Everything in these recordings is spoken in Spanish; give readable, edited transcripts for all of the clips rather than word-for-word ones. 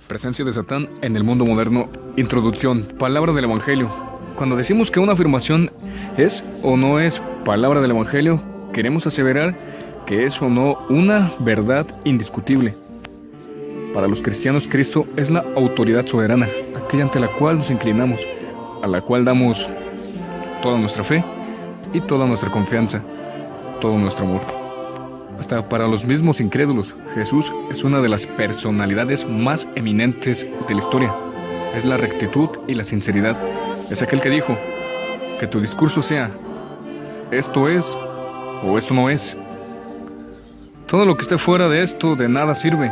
Presencia de Satán en el mundo moderno. Introducción. Palabra del Evangelio. Cuando decimos que una afirmación es o no es palabra del Evangelio, queremos aseverar que es o no una verdad indiscutible. Para los cristianos, Cristo es la autoridad soberana, aquella ante la cual nos inclinamos, a la cual damos toda nuestra fe y toda nuestra confianza, todo nuestro amor. Hasta para los mismos incrédulos, Jesús es una de las personalidades más eminentes de la historia. Es la rectitud y la sinceridad. Es aquel que dijo, que tu discurso sea, esto es o esto no es. Todo lo que esté fuera de esto de nada sirve.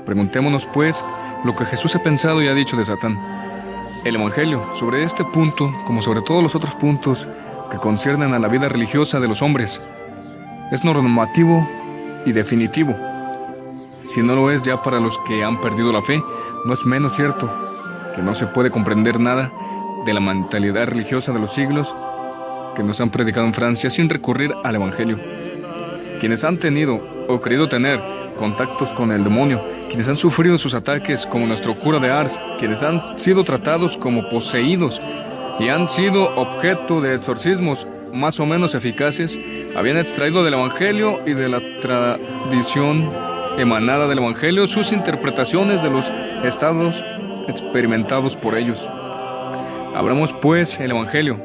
Preguntémonos pues lo que Jesús ha pensado y ha dicho de Satán. El Evangelio, sobre este punto, como sobre todos los otros puntos que conciernen a la vida religiosa de los hombres, es normativo y definitivo. Si no lo es ya para los que han perdido la fe, no es menos cierto que no se puede comprender nada de la mentalidad religiosa de los siglos que nos han predicado en Francia sin recurrir al Evangelio. Quienes han tenido o querido tener contactos con el demonio, quienes han sufrido sus ataques como nuestro cura de Ars, quienes han sido tratados como poseídos y han sido objeto de exorcismos más o menos eficaces, habían extraído del Evangelio y de la tradición emanada del Evangelio sus interpretaciones de los estados experimentados por ellos. Abramos pues el Evangelio.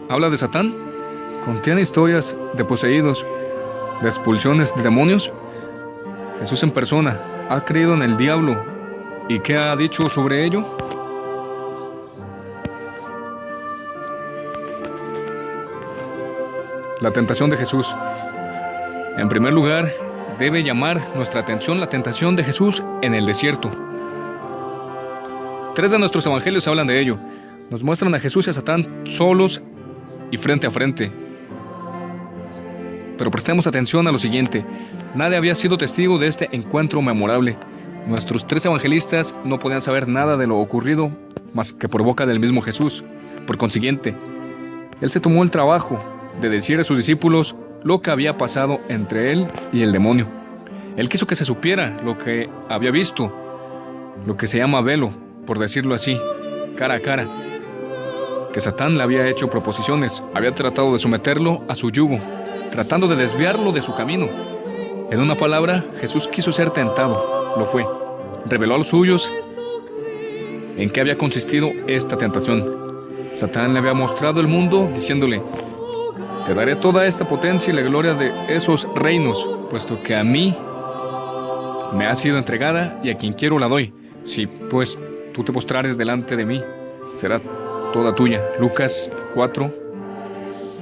¿Habla de Satán? ¿Contiene historias de poseídos, de expulsiones de demonios? Jesús en persona ha creído en el diablo. ¿Y qué ha dicho sobre ello? La tentación de Jesús. En primer lugar, debe llamar nuestra atención la tentación de Jesús en el desierto. 3 de nuestros evangelios hablan de ello. Nos muestran a Jesús y a Satán solos y frente a frente. Pero prestemos atención a lo siguiente. Nadie había sido testigo de este encuentro memorable. Nuestros 3 evangelistas no podían saber nada de lo ocurrido más que por boca del mismo Jesús. Por consiguiente, Él se tomó el trabajo de decir a sus discípulos lo que había pasado entre Él y el demonio. Él quiso que se supiera lo que había visto, lo que se llama velo, por decirlo así, cara a cara. Que Satán le había hecho proposiciones, había tratado de someterlo a su yugo, tratando de desviarlo de su camino. En una palabra, Jesús quiso ser tentado, lo fue. Reveló a los suyos en qué había consistido esta tentación. Satán le había mostrado el mundo diciéndole, te daré toda esta potencia y la gloria de esos reinos, puesto que a mí me ha sido entregada y a quien quiero la doy. Si pues tú te postrares delante de mí, será toda tuya. Lucas 4,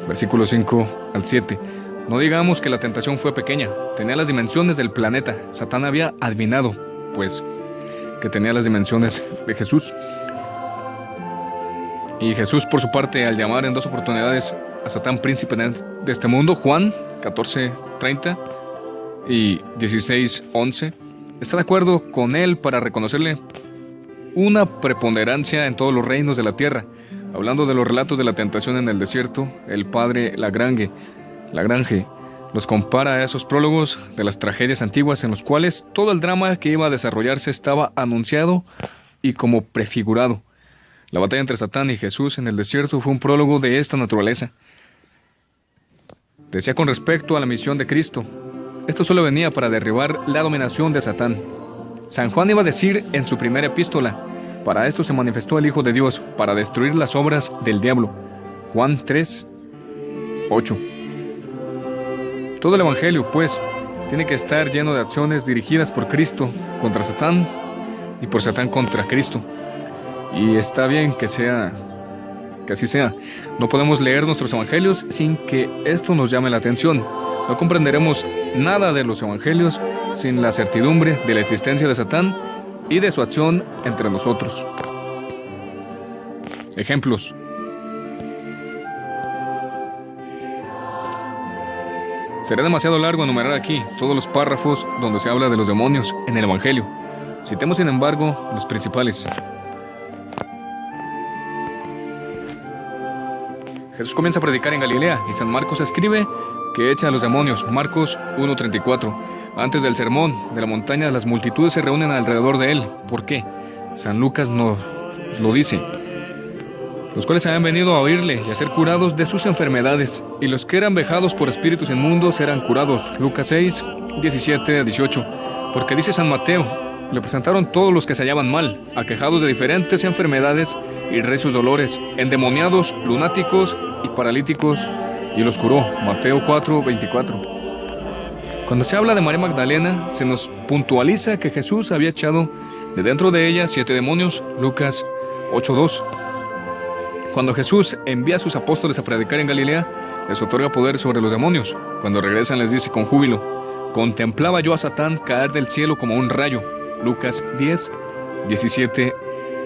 versículos 5 al 7. No digamos que la tentación fue pequeña, tenía las dimensiones del planeta. Satán había adivinado, pues, que tenía las dimensiones de Jesús. Y Jesús, por su parte, al llamar en 2 oportunidades a Satán príncipe de este mundo, Juan 14:30 y 16:11, está de acuerdo con él para reconocerle una preponderancia en todos los reinos de la tierra. Hablando de los relatos de la tentación en el desierto, el padre Lagrange los compara a esos prólogos de las tragedias antiguas en los cuales todo el drama que iba a desarrollarse estaba anunciado y como prefigurado. La batalla entre Satán y Jesús en el desierto fue un prólogo de esta naturaleza. Decía con respecto a la misión de Cristo, esto solo venía para derribar la dominación de Satán. San Juan iba a decir en su primera epístola, para esto se manifestó el Hijo de Dios, para destruir las obras del diablo. Juan 3:8. Todo el Evangelio, pues, tiene que estar lleno de acciones dirigidas por Cristo contra Satán y por Satán contra Cristo. Y está bien que así sea. No podemos leer nuestros evangelios sin que esto nos llame la atención. No comprenderemos nada de los evangelios sin la certidumbre de la existencia de Satán y de su acción entre nosotros. Ejemplos. Será demasiado largo enumerar aquí todos los párrafos donde se habla de los demonios en el evangelio. Citemos, sin embargo, los principales. Jesús comienza a predicar en Galilea y San Marcos escribe que echa a los demonios. Marcos 1:34. Antes del sermón de la montaña, las multitudes se reúnen alrededor de él. ¿Por qué? San Lucas nos lo dice. Los cuales habían venido a oírle y a ser curados de sus enfermedades, y los que eran vejados por espíritus inmundos eran curados. Lucas 6, 17 a 18. Porque dice San Mateo, le presentaron todos los que se hallaban mal, aquejados de diferentes enfermedades y recios dolores, endemoniados, lunáticos y paralíticos, y los curó. Mateo 4, 24. Cuando se habla de María Magdalena, se nos puntualiza que Jesús había echado de dentro de ella 7 demonios. Lucas 8, 2. Cuando Jesús envía a sus apóstoles a predicar en Galilea, les otorga poder sobre los demonios. Cuando regresan les dice con júbilo, contemplaba yo a Satán caer del cielo como un rayo. Lucas 10, 17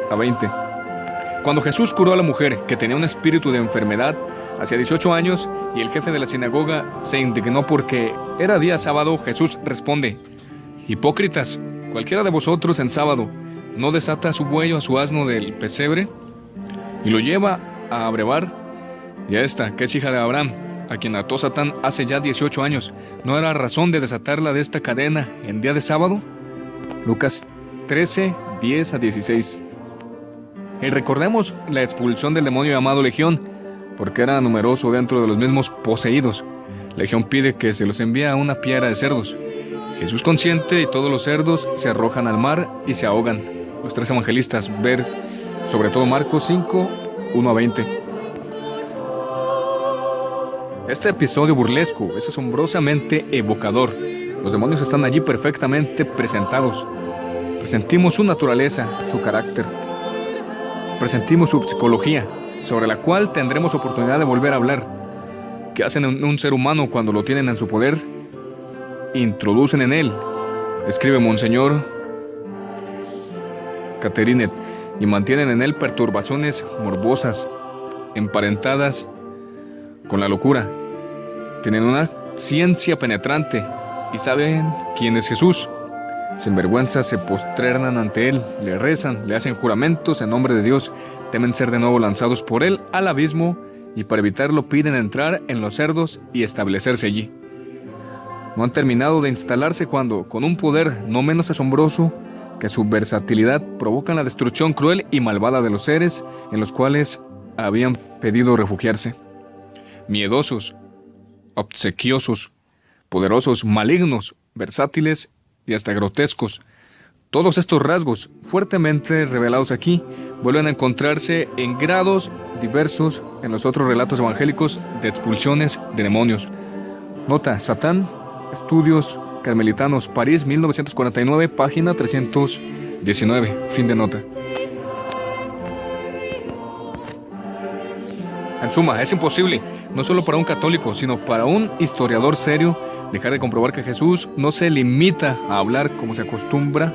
a 20. Cuando Jesús curó a la mujer que tenía un espíritu de enfermedad hacia 18 años y el jefe de la sinagoga se indignó porque era día sábado, Jesús responde, hipócritas, cualquiera de vosotros en sábado no desata a su buey o a su asno del pesebre y lo lleva a abrevar, y a esta, que es hija de Abraham, a quien ató Satán hace ya 18 años, ¿no era razón de desatarla de esta cadena en día de sábado? Lucas 13, 10 a 16. Y recordemos la expulsión del demonio llamado Legión, porque era numeroso dentro de los mismos poseídos. Legión pide que se los envíe a una piara de cerdos. Jesús consiente y todos los cerdos se arrojan al mar y se ahogan. Los 3 evangelistas, ver sobre todo Marcos 5, 1 a 20. Este episodio burlesco es asombrosamente evocador. Los demonios están allí perfectamente presentados. Presentimos su naturaleza, su carácter. Presentimos su psicología, sobre la cual tendremos oportunidad de volver a hablar. ¿Qué hacen en un ser humano cuando lo tienen en su poder? Introducen en él, escribe Monseñor Caterinet, y mantienen en él perturbaciones morbosas, emparentadas con la locura. Tienen una ciencia penetrante y saben quién es Jesús. Sin vergüenza se posternan ante él, le rezan, le hacen juramentos en nombre de Dios, temen ser de nuevo lanzados por él al abismo y para evitarlo piden entrar en los cerdos y establecerse allí. No han terminado de instalarse cuando, con un poder no menos asombroso que su versatilidad, provocan la destrucción cruel y malvada de los seres en los cuales habían pedido refugiarse. Miedosos, obsequiosos, poderosos, malignos, versátiles y hasta grotescos. Todos estos rasgos, fuertemente revelados aquí, vuelven a encontrarse en grados diversos en los otros relatos evangélicos de expulsiones de demonios. Nota: Satán, Estudios Carmelitanos, París, 1949, página 319. Fin de nota. En suma, es imposible, no solo para un católico, sino para un historiador serio, dejar de comprobar que Jesús no se limita a hablar como se acostumbra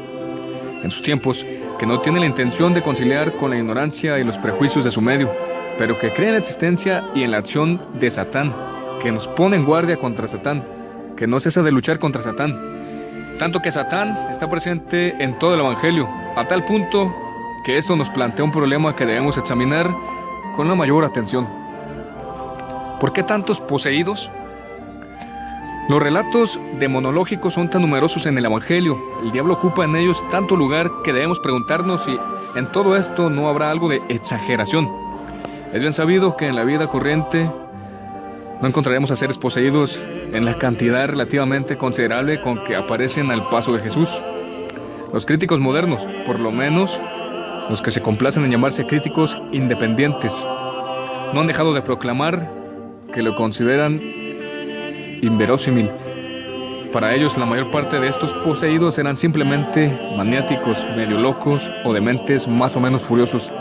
en sus tiempos, que no tiene la intención de conciliar con la ignorancia y los prejuicios de su medio, pero que cree en la existencia y en la acción de Satán, que nos pone en guardia contra Satán, que no cesa de luchar contra Satán. Tanto que Satán está presente en todo el Evangelio, a tal punto que esto nos plantea un problema que debemos examinar con la mayor atención. ¿Por qué tantos poseídos? Los relatos demonológicos son tan numerosos en el Evangelio, el diablo ocupa en ellos tanto lugar que debemos preguntarnos si en todo esto no habrá algo de exageración. Es bien sabido que en la vida corriente no encontraremos a seres poseídos en la cantidad relativamente considerable con que aparecen al paso de Jesús. Los críticos modernos, por lo menos los que se complacen en llamarse críticos independientes, no han dejado de proclamar que lo consideran inverosímil. Para ellos, la mayor parte de estos poseídos eran simplemente maniáticos, medio locos o dementes más o menos furiosos.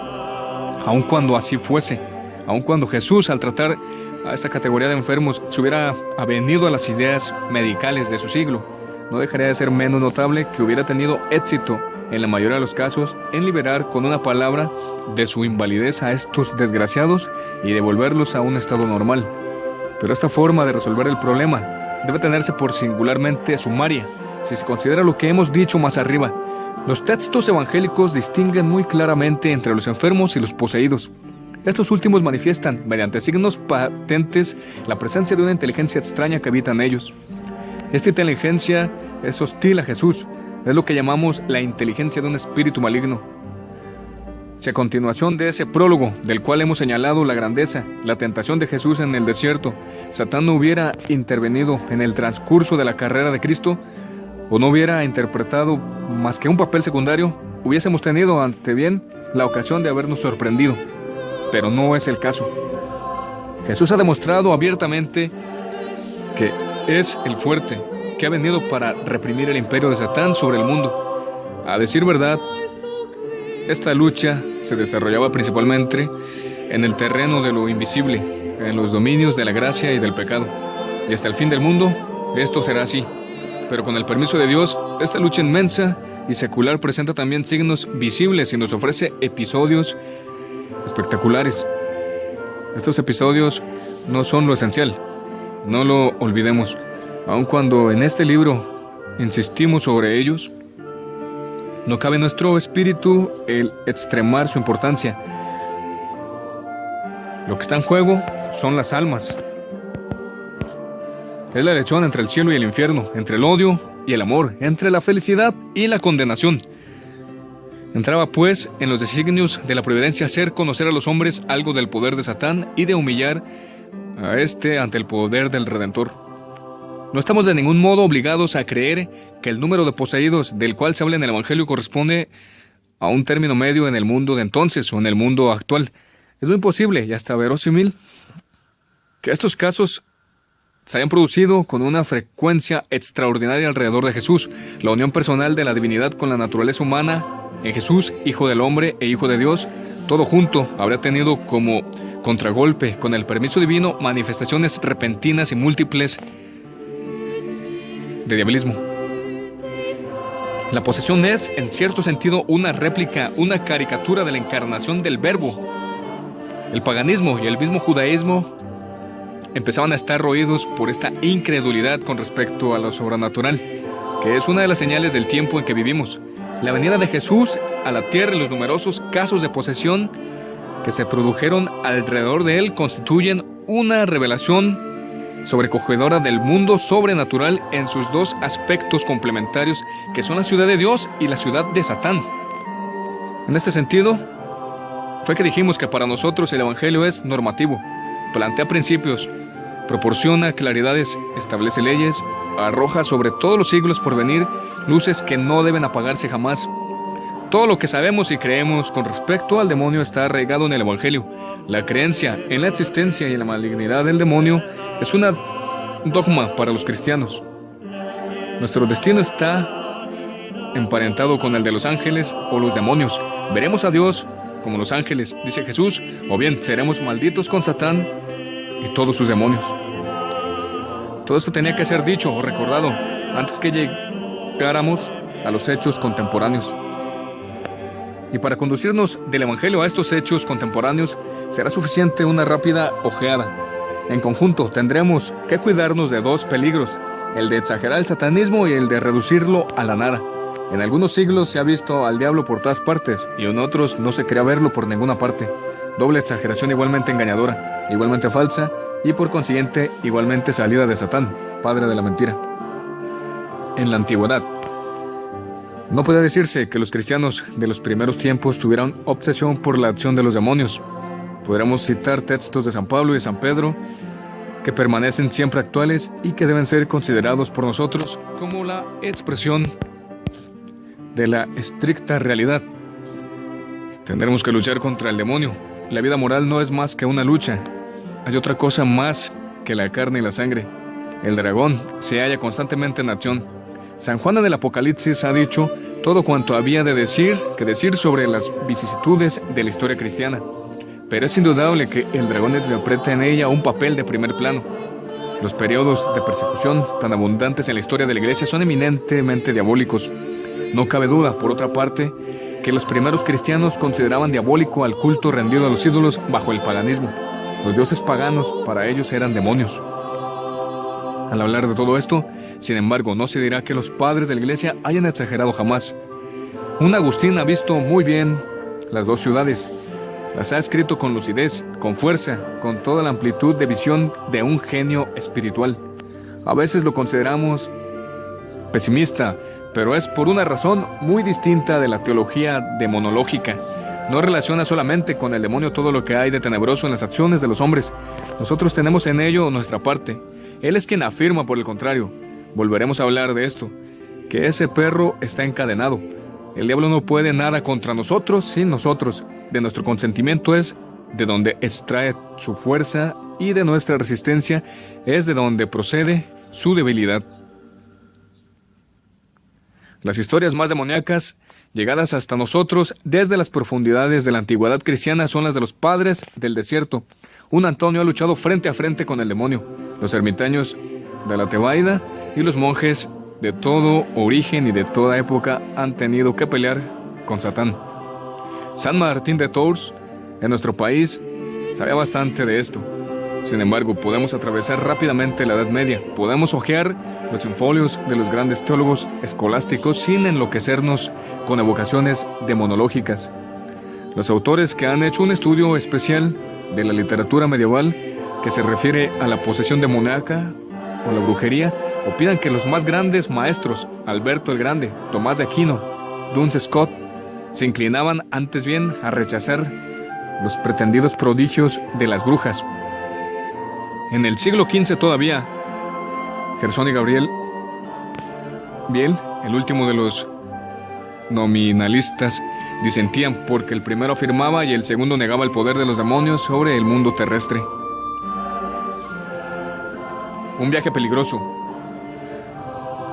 Aun cuando así fuese, aun cuando Jesús, al tratar a esta categoría de enfermos, se hubiera avenido a las ideas medicales de su siglo, no dejaría de ser menos notable que hubiera tenido éxito, en la mayoría de los casos, en liberar con una palabra de su invalidez a estos desgraciados y devolverlos a un estado normal. Pero esta forma de resolver el problema debe tenerse por singularmente sumaria, si se considera lo que hemos dicho más arriba. Los textos evangélicos distinguen muy claramente entre los enfermos y los poseídos. Estos últimos manifiestan, mediante signos patentes, la presencia de una inteligencia extraña que habita en ellos. Esta inteligencia es hostil a Jesús. Es lo que llamamos la inteligencia de un espíritu maligno. Si a continuación de ese prólogo, del cual hemos señalado la grandeza, la tentación de Jesús en el desierto, Satán no hubiera intervenido en el transcurso de la carrera de Cristo, o no hubiera interpretado más que un papel secundario, hubiésemos tenido ante bien la ocasión de habernos sorprendido. Pero no es el caso. Jesús ha demostrado abiertamente que es el fuerte, que ha venido para reprimir el imperio de Satán sobre el mundo. A decir verdad, esta lucha se desarrollaba principalmente en el terreno de lo invisible, en los dominios de la gracia y del pecado. Y hasta el fin del mundo, esto será así. Pero con el permiso de Dios, esta lucha inmensa y secular presenta también signos visibles y nos ofrece episodios espectaculares. Estos episodios no son lo esencial, no lo olvidemos. Aun cuando en este libro insistimos sobre ellos, no cabe en nuestro espíritu el extremar su importancia. Lo que está en juego son las almas. Es la elección entre el cielo y el infierno, entre el odio y el amor, entre la felicidad y la condenación. Entraba pues en los designios de la providencia hacer conocer a los hombres algo del poder de Satán y de humillar a éste ante el poder del Redentor. No estamos de ningún modo obligados a creer que el número de poseídos del cual se habla en el Evangelio corresponde a un término medio en el mundo de entonces o en el mundo actual. Es muy posible y hasta verosímil que estos casos se hayan producido con una frecuencia extraordinaria alrededor de Jesús. La unión personal de la divinidad con la naturaleza humana en Jesús, Hijo del Hombre e Hijo de Dios, todo junto habría tenido como contragolpe, con el permiso divino, manifestaciones repentinas y múltiples de diabolismo. La posesión es, en cierto sentido, una réplica, una caricatura de la encarnación del Verbo. El paganismo y el mismo judaísmo empezaban a estar roídos por esta incredulidad con respecto a lo sobrenatural, que es una de las señales del tiempo en que vivimos. La venida de Jesús a la tierra y los numerosos casos de posesión que se produjeron alrededor de él constituyen una revelación sobrecogedora del mundo sobrenatural en sus dos aspectos complementarios, que son la ciudad de Dios y la ciudad de Satán. En este sentido, fue que dijimos que para nosotros el Evangelio es normativo, plantea principios, proporciona claridades, establece leyes, arroja sobre todos los siglos por venir luces que no deben apagarse jamás. Todo lo que sabemos y creemos con respecto al demonio está arraigado en el Evangelio. La creencia en la existencia y en la malignidad del demonio es un dogma para los cristianos. Nuestro destino está emparentado con el de los ángeles o los demonios. Veremos a Dios como los ángeles, dice Jesús, o bien seremos malditos con Satán y todos sus demonios. Todo esto tenía que ser dicho o recordado antes que llegáramos a los hechos contemporáneos. Y para conducirnos del Evangelio a estos hechos contemporáneos será suficiente una rápida ojeada. En conjunto tendremos que cuidarnos de dos peligros, el de exagerar el satanismo y el de reducirlo a la nada. En algunos siglos se ha visto al diablo por todas partes y en otros no se quería verlo por ninguna parte. Doble exageración igualmente engañadora, igualmente falsa y por consiguiente igualmente salida de Satán, padre de la mentira. En la antigüedad, no puede decirse que los cristianos de los primeros tiempos tuvieran obsesión por la acción de los demonios. Podríamos citar textos de San Pablo y de San Pedro que permanecen siempre actuales y que deben ser considerados por nosotros como la expresión de la estricta realidad. Tendremos que luchar contra el demonio. La vida moral no es más que una lucha. Hay otra cosa más que la carne y la sangre. El dragón se halla constantemente en acción. San Juan en el Apocalipsis ha dicho todo cuanto había de decir sobre las vicisitudes de la historia cristiana. Pero es indudable que el dragón interpreta en ella un papel de primer plano. Los periodos de persecución tan abundantes en la historia de la Iglesia son eminentemente diabólicos. No cabe duda, por otra parte, que los primeros cristianos consideraban diabólico al culto rendido a los ídolos bajo el paganismo. Los dioses paganos para ellos eran demonios. Al hablar de todo esto, sin embargo, no se dirá que los padres de la Iglesia hayan exagerado jamás. Un Agustín ha visto muy bien las dos ciudades. Las ha escrito con lucidez, con fuerza, con toda la amplitud de visión de un genio espiritual. A veces lo consideramos pesimista, pero es por una razón muy distinta de la teología demonológica. No relaciona solamente con el demonio todo lo que hay de tenebroso en las acciones de los hombres. Nosotros tenemos en ello nuestra parte. Él es quien afirma, por el contrario, volveremos a hablar de esto, que ese perro está encadenado. El diablo no puede nada contra nosotros sin nosotros. De nuestro consentimiento es de donde extrae su fuerza, y de nuestra resistencia es de donde procede su debilidad. Las historias más demoníacas llegadas hasta nosotros desde las profundidades de la antigüedad cristiana son las de los padres del desierto. Un Antonio ha luchado frente a frente con el demonio. Los ermitaños de la Tebaida y los monjes de todo origen y de toda época han tenido que pelear con Satán. San Martín de Tours, en nuestro país, sabía bastante de esto. Sin embargo, podemos atravesar rápidamente la Edad Media. Podemos hojear los infolios de los grandes teólogos escolásticos sin enloquecernos con evocaciones demonológicas. Los autores que han hecho un estudio especial de la literatura medieval que se refiere a la posesión demoníaca o la brujería, opinan que los más grandes maestros, Alberto el Grande, Tomás de Aquino, Duns Scott, se inclinaban antes bien a rechazar los pretendidos prodigios de las brujas. En el siglo XV todavía, Gersón y Gabriel Biel, el último de los nominalistas, disentían porque el primero afirmaba y el segundo negaba el poder de los demonios sobre el mundo terrestre. Un viaje peligroso.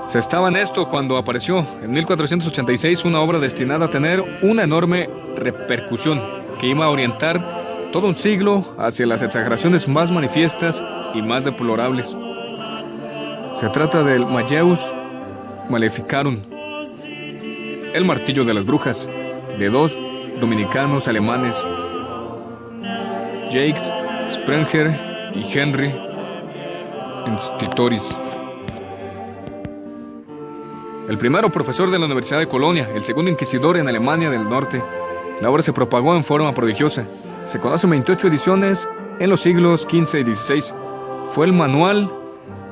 Se estaba en esto cuando apareció en 1486 una obra destinada a tener una enorme repercusión que iba a orientar todo un siglo hacia las exageraciones más manifiestas y más deplorables. Se trata del Malleus Maleficarum, el martillo de las brujas, de dos dominicanos alemanes, Jacques Sprenger y Henry Institoris. El primero profesor de la Universidad de Colonia, el segundo inquisidor en Alemania del Norte. La obra se propagó en forma prodigiosa. Se conocen 28 ediciones en los siglos XV y XVI. Fue el manual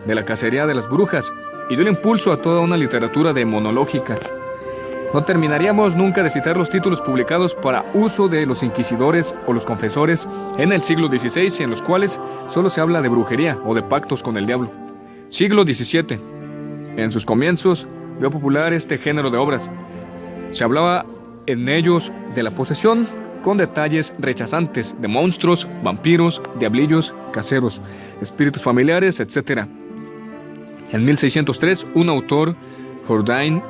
de la cacería de las brujas y dio el impulso a toda una literatura demonológica. No terminaríamos nunca de citar los títulos publicados para uso de los inquisidores o los confesores en el siglo XVI, en los cuales solo se habla de brujería o de pactos con el diablo. Siglo XVII. En sus comienzos vio popular este género de obras. Se hablaba en ellos de la posesión, con detalles rechazantes de monstruos, vampiros, diablillos, caseros, espíritus familiares, etc. En 1603, un autor, Jourdain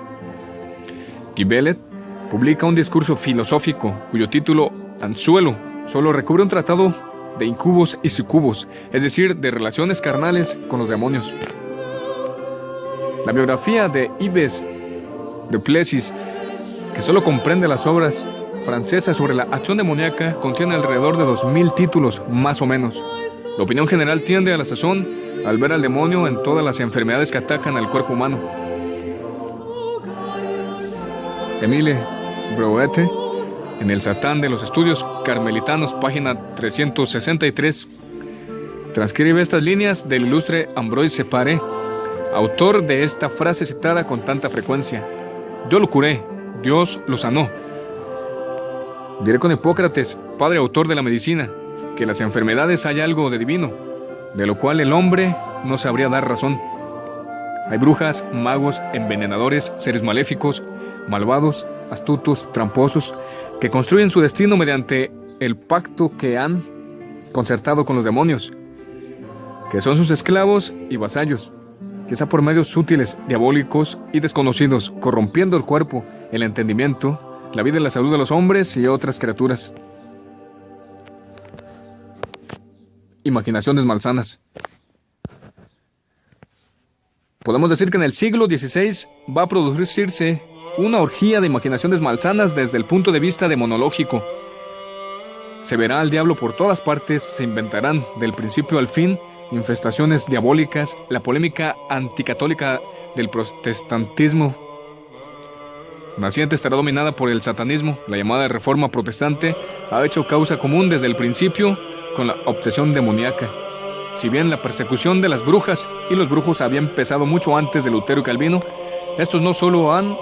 Gibelet, publica un discurso filosófico cuyo título, Anzuelo, solo recubre un tratado de incubos y sucubos, es decir, de relaciones carnales con los demonios. La biografía de Yves de Plessis, que solo comprende las obras francesas sobre la acción demoníaca, contiene alrededor de 2000 títulos, más o menos. La opinión general tiende a la sazón al ver al demonio en todas las enfermedades que atacan al cuerpo humano. Emile Brouette, en El Satán de los Estudios Carmelitanos, página 363, transcribe estas líneas del ilustre Ambroise Separé, autor de esta frase citada con tanta frecuencia: yo lo curé, Dios lo sanó. Diré con Hipócrates, padre autor de la medicina, que las enfermedades hay algo de divino, de lo cual el hombre no sabría dar razón. Hay brujas, magos, envenenadores, seres maléficos, malvados, astutos, tramposos, que construyen su destino mediante el pacto que han concertado con los demonios, que son sus esclavos y vasallos, quizá por medios sutiles, diabólicos y desconocidos, corrompiendo el cuerpo, el entendimiento, la vida y la salud de los hombres y otras criaturas. Imaginaciones malsanas. Podemos decir que en el siglo XVI va a producirse una orgía de imaginaciones malsanas desde el punto de vista demonológico. Se verá al diablo por todas partes, se inventarán del principio al fin infestaciones diabólicas, la polémica anticatólica del protestantismo naciente estará dominada por el satanismo. La llamada reforma protestante ha hecho causa común desde el principio con la obsesión demoníaca. Si bien la persecución de las brujas y los brujos había empezado mucho antes de Lutero y Calvino, Estos no solo han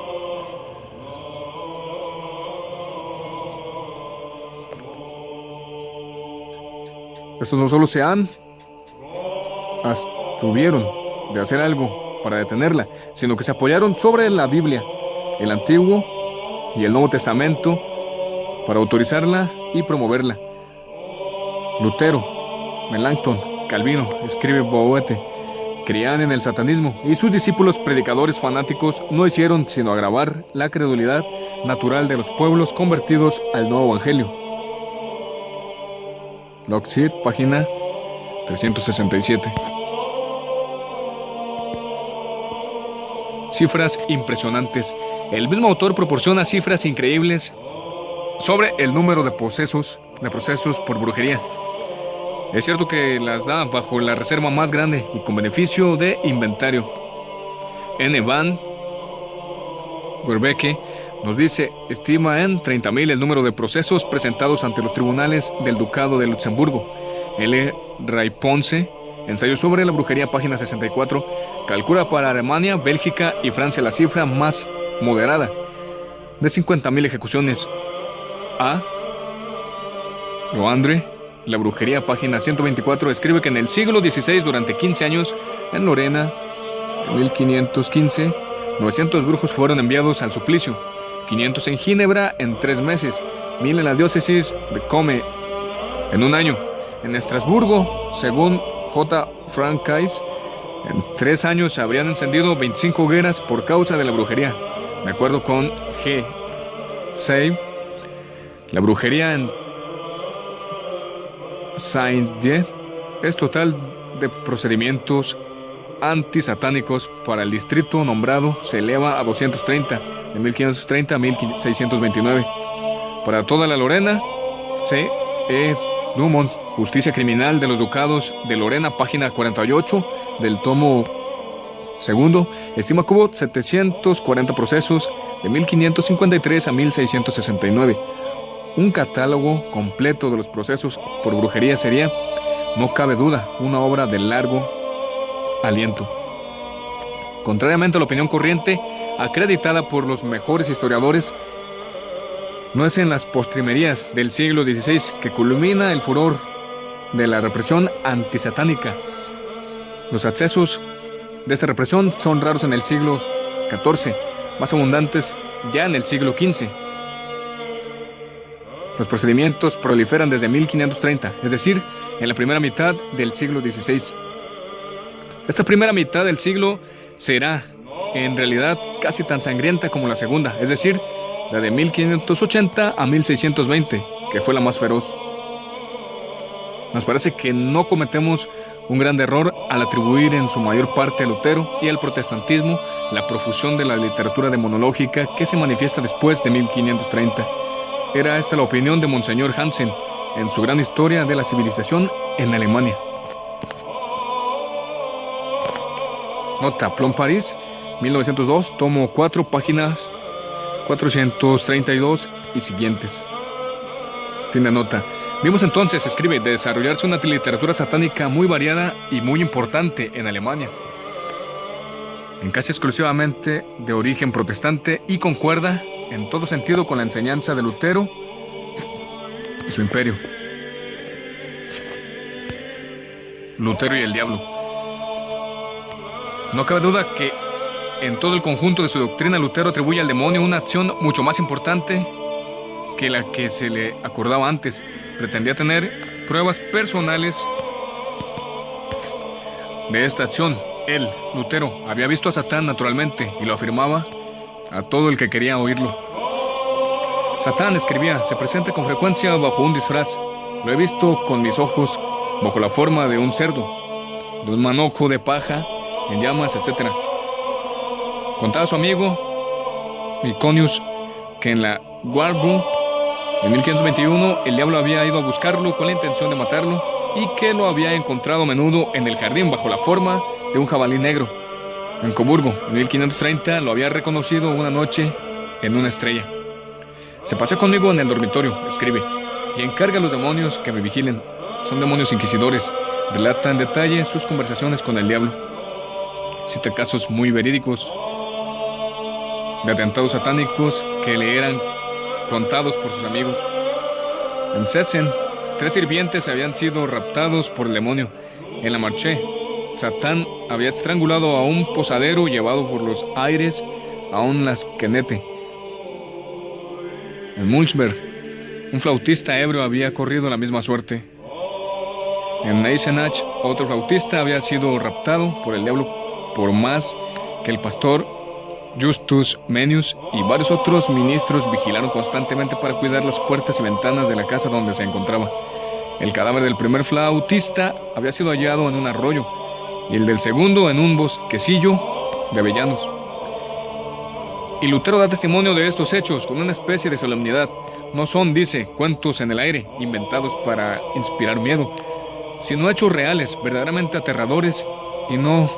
Estos no solo se han abstuvieron de hacer algo para detenerla, sino que se apoyaron sobre la Biblia, el Antiguo y el Nuevo Testamento, para autorizarla y promoverla. Lutero, Melanchthon, Calvino, escribe Boete, creían en el satanismo, y sus discípulos predicadores fanáticos no hicieron sino agravar la credulidad natural de los pueblos convertidos al nuevo evangelio. Lockseed, página 367. Cifras impresionantes. El mismo autor proporciona cifras increíbles sobre el número de procesos por brujería. Es cierto que las da bajo la reserva más grande y con beneficio de inventario. N. Van Goerbeke nos dice, estima en 30.000 el número de procesos presentados ante los tribunales del Ducado de Luxemburgo. L. Ray Ponce, ensayo sobre la brujería, página 64, calcula para Alemania, Bélgica y Francia la cifra más moderada, de 50.000 ejecuciones. A. Loandre, la brujería, página 124, escribe que en el siglo XVI, durante 15 años, en Lorena, en 1515, 900 brujos fueron enviados al suplicio, 500 en Ginebra en 3 meses, 1000 en la diócesis de Come en un año. En Estrasburgo, según J. Frankais, en 3 años se habrían encendido 25 hogueras por causa de la brujería. De acuerdo con G. Sey, la brujería en Saint-Dié es total de procedimientos antisatánicos para el distrito nombrado se eleva a 230, de 1530 a 1629. Para toda la Lorena, C. E. Dumont, Justicia Criminal de los Ducados de Lorena, página 48 del tomo segundo, estima que hubo 740 procesos de 1553 a 1669. Un catálogo completo de los procesos por brujería sería, no cabe duda, una obra de largo aliento. Contrariamente a la opinión corriente, acreditada por los mejores historiadores, no es en las postrimerías del siglo XVI que culmina el furor de la represión antisatánica. Los accesos de esta represión son raros en el siglo XIV, más abundantes ya en el siglo XV. Los procedimientos proliferan desde 1530, es decir, en la primera mitad del siglo XVI. Esta primera mitad del siglo será, en realidad, casi tan sangrienta como la segunda, es decir, la de 1580 a 1620, que fue la más feroz. Nos parece que no cometemos un gran error al atribuir en su mayor parte a Lutero y al protestantismo la profusión de la literatura demonológica que se manifiesta después de 1530. Era esta la opinión de Monseñor Hansen en su gran historia de la civilización en Alemania. Nota: Plom Paris, 1902, tomo 4, páginas 432 y siguientes. Fin de nota. Vimos entonces, escribe, de desarrollarse una literatura satánica muy variada y muy importante en Alemania, en casi exclusivamente de origen protestante, y concuerda en todo sentido con la enseñanza de Lutero y su imperio. Lutero y el diablo. No cabe duda que en todo el conjunto de su doctrina, Lutero atribuye al demonio una acción mucho más importante que la que se le acordaba antes. Pretendía tener pruebas personales de esta acción. Él, Lutero, había visto a Satán naturalmente y lo afirmaba a todo el que quería oírlo. Satán, escribía, se presenta con frecuencia bajo un disfraz. Lo he visto con mis ojos bajo la forma de un cerdo, de un manojo de paja en llamas, etc. Contaba a su amigo Myconius que en la Warburg, en 1521, el diablo había ido a buscarlo con la intención de matarlo y que lo había encontrado a menudo en el jardín bajo la forma de un jabalí negro. En Coburgo, en 1530, lo había reconocido una noche en una estrella. Se pasea conmigo en el dormitorio, escribe, y encarga a los demonios que me vigilen. Son demonios inquisidores. Relata en detalle sus conversaciones con el diablo. Cita casos muy verídicos de atentados satánicos que le eran contados por sus amigos. En Sesen, 3 sirvientes habían sido raptados por el demonio. En la Marché, Satán había estrangulado a un posadero llevado por los aires a un lasquenete. En Mulchberg, un flautista ebrio había corrido la misma suerte. En Eisenach, otro flautista había sido raptado por el diablo por más que el pastor Justus Menius y varios otros ministros vigilaron constantemente para cuidar las puertas y ventanas de la casa donde se encontraba. El cadáver del primer flautista había sido hallado en un arroyo y el del segundo en un bosquecillo de avellanos. Y Lutero da testimonio de estos hechos con una especie de solemnidad. No son, dice, cuentos en el aire, inventados para inspirar miedo, sino hechos reales, verdaderamente aterradores y no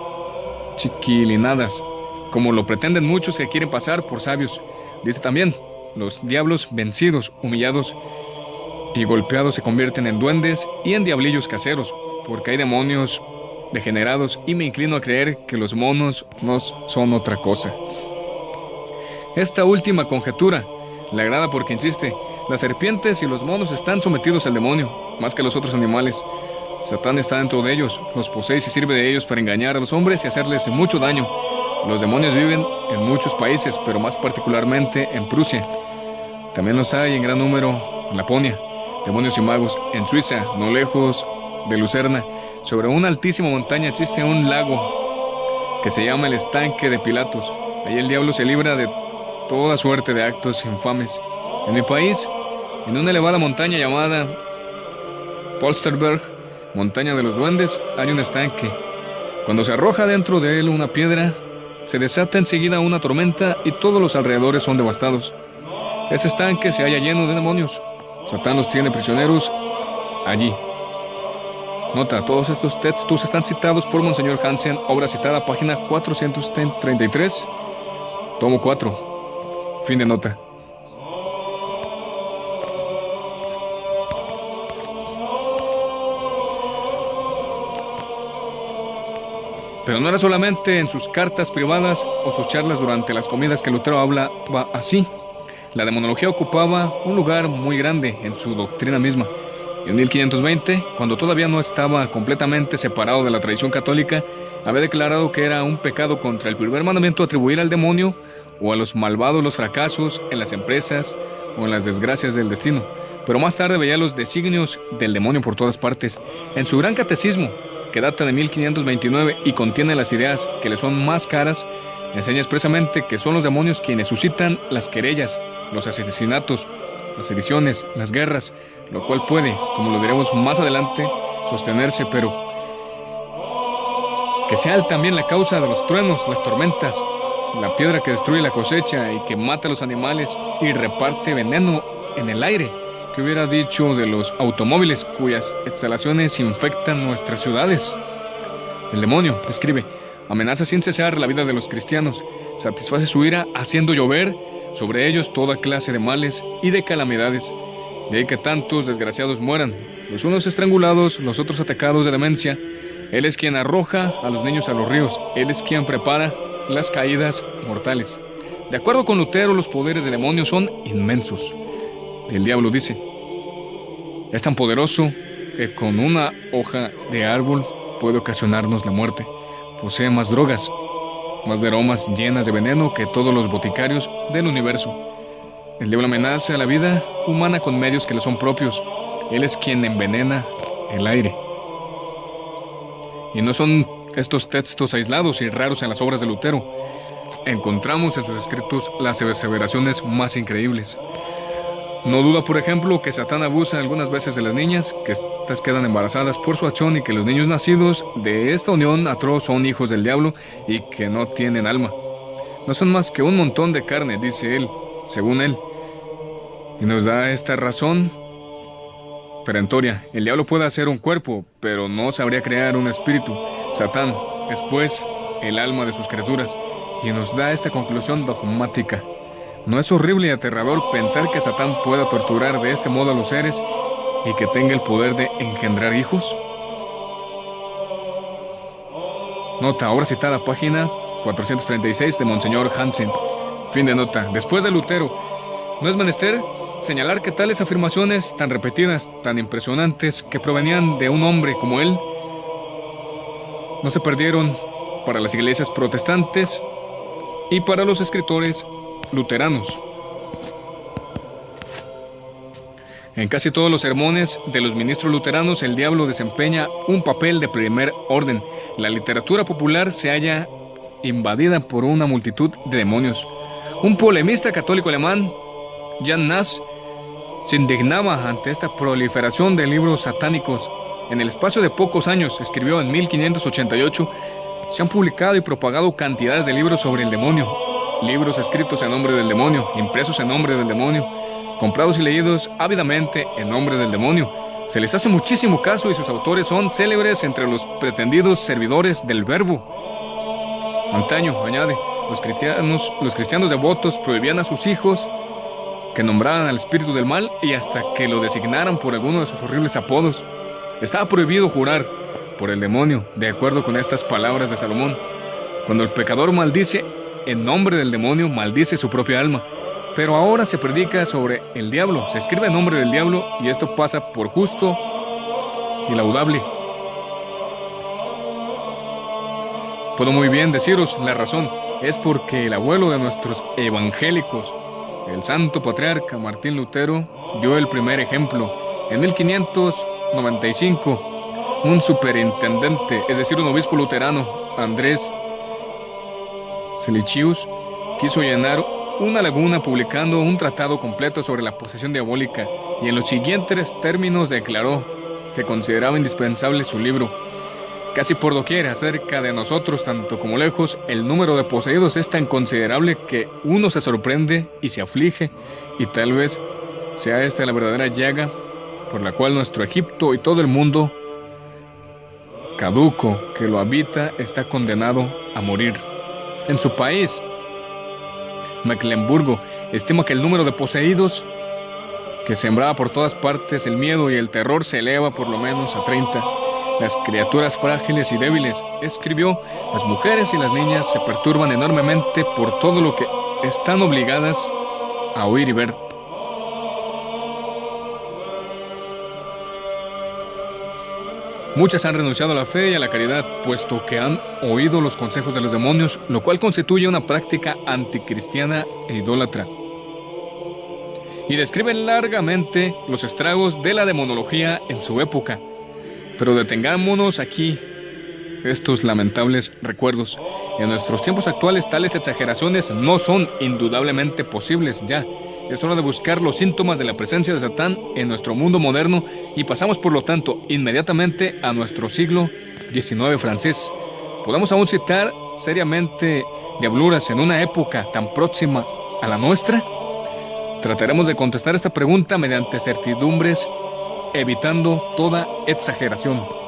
chiquilinadas, como lo pretenden muchos que quieren pasar por sabios. Dice también, los diablos vencidos, humillados y golpeados se convierten en duendes y en diablillos caseros, porque hay demonios degenerados y me inclino a creer que los monos no son otra cosa. Esta última conjetura le agrada porque insiste, las serpientes y los monos están sometidos al demonio, más que los otros animales. Satán está dentro de ellos, los posee y se sirve de ellos para engañar a los hombres y hacerles mucho daño. Los demonios viven en muchos países, pero más particularmente en Prusia. También los hay en gran número en Laponia. Demonios y magos en Suiza, no lejos de Lucerna. Sobre una altísima montaña existe un lago que se llama el Estanque de Pilatos. Ahí el diablo se libra de toda suerte de actos infames. En mi país, en una elevada montaña llamada Polsterberg, montaña de los duendes, hay un estanque. Cuando se arroja dentro de él una piedra, se desata enseguida una tormenta y todos los alrededores son devastados. Ese estanque se halla lleno de demonios. Satán los tiene prisioneros allí. Nota, todos estos textos están citados por Monseñor Hansen, obra citada, página 433, tomo 4. Fin de nota. Pero no era solamente en sus cartas privadas o sus charlas durante las comidas que Lutero hablaba así. La demonología ocupaba un lugar muy grande en su doctrina misma. En 1520, cuando todavía no estaba completamente separado de la tradición católica, había declarado que era un pecado contra el primer mandamiento atribuir al demonio o a los malvados los fracasos en las empresas o en las desgracias del destino. Pero más tarde veía los designios del demonio por todas partes. En su gran catecismo, que data de 1529 y contiene las ideas que le son más caras, enseña expresamente que son los demonios quienes suscitan las querellas, los asesinatos, las sediciones, las guerras, lo cual puede, como lo diremos más adelante, sostenerse, pero que sea él también la causa de los truenos, las tormentas, la piedra que destruye la cosecha y que mata a los animales y reparte veneno en el aire. ¿Qué hubiera dicho de los automóviles cuyas exhalaciones infectan nuestras ciudades? El demonio, escribe, amenaza sin cesar la vida de los cristianos, satisface su ira haciendo llover sobre ellos toda clase de males y de calamidades, de ahí que tantos desgraciados mueran, los unos estrangulados, los otros atacados de demencia. Él es quien arroja a los niños a los ríos, él es quien prepara las caídas mortales. De acuerdo con Lutero, los poderes del demonio son inmensos. El diablo, dice, es tan poderoso que con una hoja de árbol puede ocasionarnos la muerte. Posee más drogas, más de aromas llenas de veneno que todos los boticarios del universo. El diablo amenaza a la vida humana con medios que le son propios. Él es quien envenena el aire. Y no son estos textos aislados y raros en las obras de Lutero. Encontramos en sus escritos las aseveraciones más increíbles. No duda, por ejemplo, que Satán abusa algunas veces de las niñas, que éstas quedan embarazadas por su acción y que los niños nacidos de esta unión atroz son hijos del diablo y que no tienen alma. No son más que un montón de carne, dice él, según él. Y nos da esta razón perentoria. El diablo puede hacer un cuerpo, pero no sabría crear un espíritu. Satán es, pues, el alma de sus criaturas. Y nos da esta conclusión dogmática. ¿No es horrible y aterrador pensar que Satán pueda torturar de este modo a los seres y que tenga el poder de engendrar hijos? Nota, obra citada, página 436 de Monseñor Hansen. Fin de nota. Después de Lutero, no es menester señalar que tales afirmaciones tan repetidas, tan impresionantes, que provenían de un hombre como él, no se perdieron para las iglesias protestantes y para los escritores luteranos. En casi todos los sermones de los ministros luteranos, el diablo desempeña un papel de primer orden. La literatura popular se halla invadida por una multitud de demonios. Un polemista católico alemán, Jan Nass, se indignaba ante esta proliferación de libros satánicos. En el espacio de pocos años, escribió en 1588, se han publicado y propagado cantidades de libros sobre el demonio. Libros escritos en nombre del demonio, impresos en nombre del demonio, comprados y leídos ávidamente en nombre del demonio. Se les hace muchísimo caso y sus autores son célebres entre los pretendidos servidores del verbo. Antaño, añade, los cristianos devotos prohibían a sus hijos que nombraran al espíritu del mal y hasta que lo designaran por alguno de sus horribles apodos. Estaba prohibido jurar por el demonio, de acuerdo con estas palabras de Salomón. Cuando el pecador maldice en nombre del demonio, maldice su propia alma. Pero ahora se predica sobre el diablo, se escribe en nombre del diablo y esto pasa por justo y laudable. Puedo muy bien deciros la razón, es porque el abuelo de nuestros evangélicos, el santo patriarca Martín Lutero, dio el primer ejemplo. En 1595, un superintendente, es decir, un obispo luterano, Andrés Silichius, quiso llenar una laguna publicando un tratado completo sobre la posesión diabólica y en los siguientes términos declaró que consideraba indispensable su libro. Casi por doquier acerca de nosotros, tanto como lejos, el número de poseídos es tan considerable que uno se sorprende y se aflige, y tal vez sea esta la verdadera llaga por la cual nuestro Egipto y todo el mundo caduco que lo habita está condenado a morir. En su país, Mecklemburgo, estima que el número de poseídos que sembraba por todas partes el miedo y el terror se eleva por lo menos a 30. Las criaturas frágiles y débiles, escribió, las mujeres y las niñas se perturban enormemente por todo lo que están obligadas a oír y ver. Muchas han renunciado a la fe y a la caridad, puesto que han oído los consejos de los demonios, lo cual constituye una práctica anticristiana e idólatra. Y describen largamente los estragos de la demonología en su época. Pero detengámonos aquí estos lamentables recuerdos. En nuestros tiempos actuales tales exageraciones no son indudablemente posibles ya. Es hora de buscar los síntomas de la presencia de Satán en nuestro mundo moderno y pasamos por lo tanto inmediatamente a nuestro siglo XIX francés. ¿Podemos aún citar seriamente diabluras en una época tan próxima a la nuestra? Trataremos de contestar esta pregunta mediante certidumbres, evitando toda exageración.